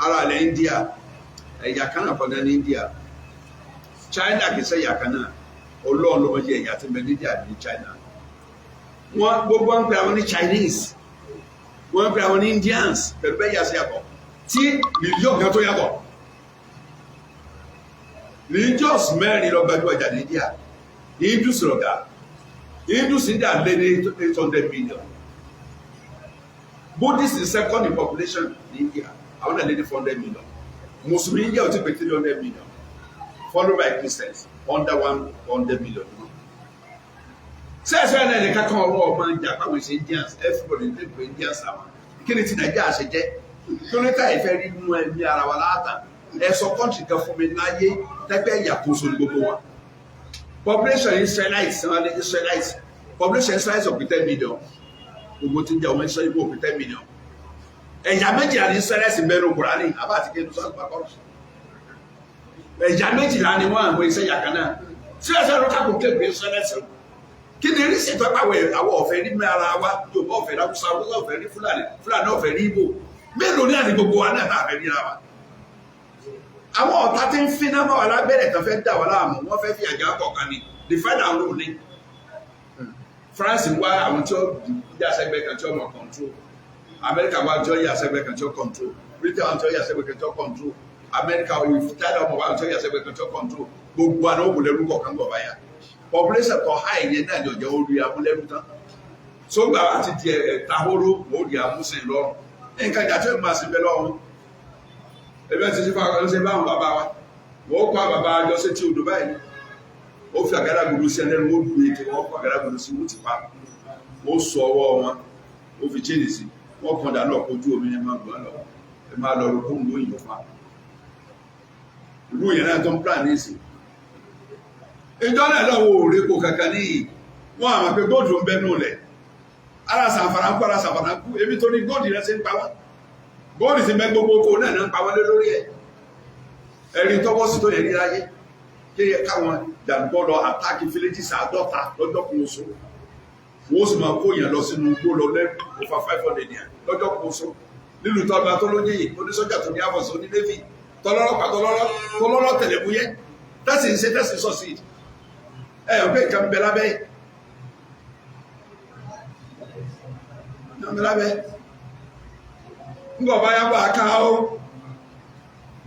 ara ilẹ̀ India ẹ̀yà kan náà kọ́ni ní India China kì í ṣe ẹ̀yà kan náà Ọlọ́run ló mọ jẹ́ ẹ̀yà tí ń bẹ ní India ní China wọ́n gbogbo ń pè àwọn ní Chinese wọ́n ń pè àwọn ní Indians pẹ̀lú bẹ́ẹ̀ yà sí yàtọ̀ tí mílíọ̀nù kan tó yàtọ̀ religious mẹ́rin lọ gbajúgbajà ní India Hindus lọ̀gá Hindus India lé ní 800 million Buddhist is second in population in India àwọn náà lé ní 400 million Muslim India ò ti pè 300 million followed by Christians under 100 million. Sẹ́ẹ̀sì ẹ̀rọ ẹ̀ka kan ọ̀rọ̀ ọmọ ìjà pàwọn ìṣe Indians everybody dey pè Indians àwọn kí ni ti Nàìjíríà ṣe jẹ́ kí ló ní táyì fẹ́ rí mú ẹ̀mí ara wa láàtà ẹ̀ sọ kọ́ńtì kan fún mi láyé tẹ́gbẹ́ ìyàkóso ní gbogbo wa population Israelites population Israelites of 10 million gbogbo tí ń jẹ́ ọmọ Israel ìbò 10 million ẹ̀yà méjìlá ní Israelites mẹ́rin Kùránì àbá àti kí n sọ àgbà kọ́rọ̀ ẹ̀yà méjìlá ni wọ́n àwọn iṣẹ́ yàkan náà tí ẹ̀sẹ̀ ló kápò kéèké Israelites kí ni rí ṣètò àpàwẹ̀ àwọn ọ̀fẹ́ ní ara wa Yorùbá ọ̀fẹ́ ní Haúsá ọ̀fẹ́ ní Fúlàní ọ̀fẹ́ ní Ìgbò mélòó ní àní gbogbo wa náà tá a fẹ́ ríra wa àwọn ọ̀tá tí ń finá mọ́ wa lábẹ́rẹ̀ kan fẹ́ dà wá láàmú wọ́n fẹ́ fi àjà kọ̀ọ̀kan ni define our role ni France wá àwọn tí ó yà sẹ́gbẹ́ kan tí ó mọ̀ control America wá tí ó yà sẹ́gbẹ́ kan tí ó control Britain wá tí ó yà sẹ́gbẹ́ kan tí ó control America China ọmọ wa tí ó yà sẹ́gbẹ́ kan tí ó control gbogbo àná òwò lẹ́rú kọ̀ọ̀kan bọ̀ báyà population tó high yẹn náà ní ọjọ́ orí amúlẹ́rú tán sógbà àti di tahoro ó di amúsìn lọ́rùn nǹkan ìjà tí ó máa sì bẹ lọ́rùn ẹgbẹ́ ti ṣe fún akọ́lọ́ ṣe báwọn bàbá wa wọ́n kọ́ bàbá àjọ sí ti odò báyìí ó fi àgádágodo sí ẹlẹ́nu ó lu ètò wọn kọ́ àgádágodo sí wọ́n ti pa ó sọ ọwọ́ wọn ó fi chéèdì sí wọ́n kàn dà lọ́ọ̀ kojú omi ẹ máa gbọ́n lọ ẹ máa lọ rò kóhùn lóyìnbó fa ìlú yẹn náà tó ń plan ní ìsìn ìjọ náà lọ́wọ́ òrèkò kankan níyì wọ́n àmà pé góòdù ń bẹ́nu lẹ̀ ara sàǹfàrà ń kú ara sàǹfàrà ń kú ebi tó ní góòdù rẹ̀ ṣe ń pa wá góòdù ti mẹ́ gbogbo oko náà ń pa wọ́n lé lórí ẹ̀ ẹ̀rí tọ́wọ́ sí tó yẹ ní ayé kí káwọn jàǹdùkọ́ lọ àtàkì fílẹ́tìsì 50 lọ́jọ́ kan oṣù wọ́n sì máa kó yẹn lọ sínú igbó lọ lẹ́nu over 500 yẹn lọ́jọ́ kan oṣù nílùú tọ́ba tó lóye yìí onísọ́jà tó ní àbọ̀sọ ní navy tọ́lọ́rọ́pàá tọ́lọ́rọ́ tẹ̀lẹ́múyẹ́ tẹ́sí ń ṣe tẹ́sí sọ́sì ọ̀pẹ́ ìkan bẹ lábẹ́ ńgbọ̀ bá yá bá ká ó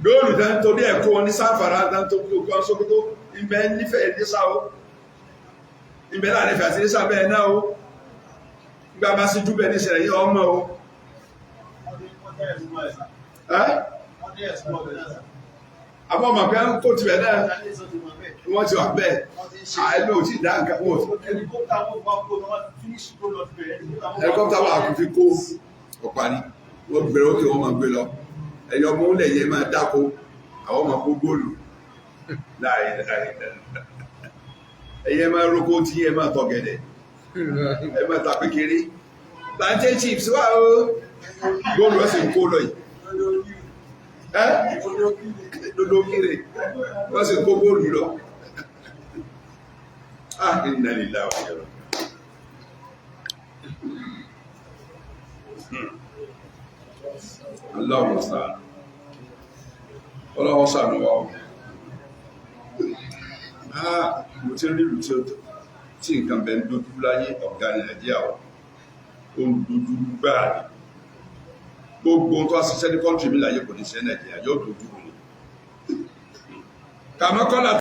lóòrùn tán tó ní ẹ̀kọ́ wọn ní sáfàrà tán tó kí ogun Sókótó ìbẹ̀ nífẹ̀ẹ́ nísà ó ìbẹ̀ láàrin fẹ̀ àti nísà bẹ́ẹ̀ náà ó gbà bá sí júbẹ̀ ní ìṣẹ̀lẹ̀ yìí ọmọ ó àbọ̀ ọmọ pé kó tibẹ̀ náà wọ́n ti wà bẹ́ẹ̀ àìlò tí ìdá nǹkan wọ́n ẹ̀kọ́ta wà kò fi kó ọ̀parí wọ́n bẹ̀rẹ̀ ókè wọ́n máa gbé lọ ẹ̀yọ ọmọ ó lẹ̀yẹ máa dáko àwọn ọmọ kó góòlù láàrin ẹ̀yẹ máa rókó tí ẹ máa tọ̀ gẹ̀dẹ̀ ẹ máa ta pékeré plantain chips wà ó góòlù ọ̀sẹ̀ ń kó lọ yìí dodo kiri wọ́n sì kó góòlù lọ inna lillahi wa inna ilaihi Allahu musta'an ọlọ́wọ́ sànú wa ọ̀ mo ti rí ìlú tí nǹkan bẹ̀ ń dojú láyé ọ̀gá ní Nàìjíríà ó ń dojú gbáà ní gbogbo tó a ṣiṣẹ́ ní kọ́ńtì mi láyé kò ní ṣe Nàìjíríà yóò dojú ní kàmọ́kọ́lá